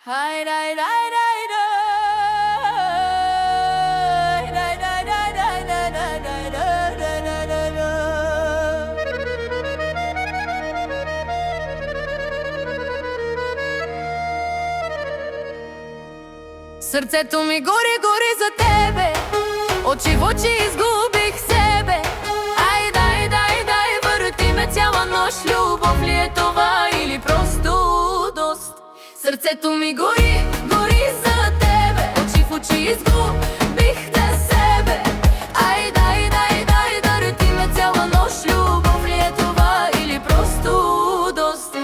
Хай дай дай дай дай дай дай дай дай дай дай дай дай дай дай дай. Сърцето ми гори, гори за тебе, очи в очи изгубих себе. Ай, дай, дай, дай, върти ме цяла нощ. Любов ли е това или просто дост? Сърцето ми гори, гори за тебе, очи в очи изгубих себе. Ай, дай, дай, дай, върти ме цяла нощ. Любов ли е това или просто дост?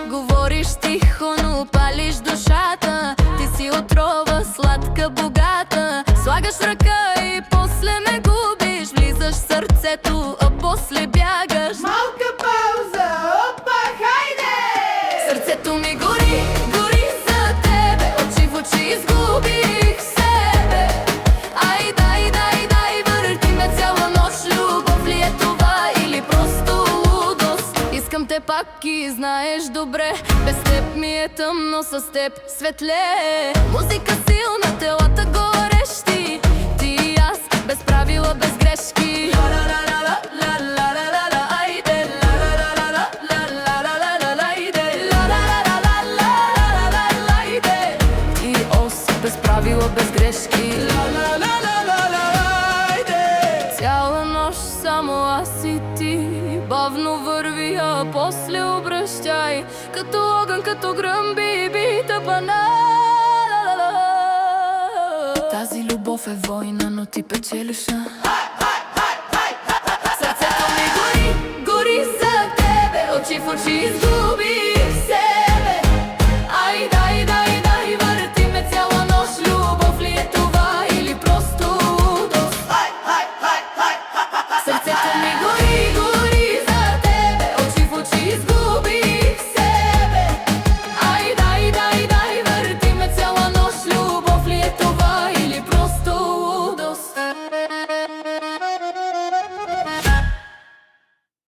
Говориш тихо, но палиш душата. Ти си отрова, сладка, богата. Слагаш ръка и после ме губиш. Влизаш в сърцето, а после бягаш. Малка пауза, опа, хайде! Сърцето ми гори, гори за тебе, очи в очи изгубих себе. Ай, дай, дай, дай, върти ме цяла нощ. Любов ли е това или просто лудост? Искам те пак и знаеш добре, без теб ми е тъмно, с теб светле. Музика силна, телата горещи, ти и аз, без правила, без грешки. Без правила, без грешки. Цяла нощ само аз и ти. Бавно върви, а после обръщай. Като огън, като гръм, биби, тъпана. Тази любов е война, но ти печелиш. Сърцето ми гори, гори за тебе, очи в очи изгубих.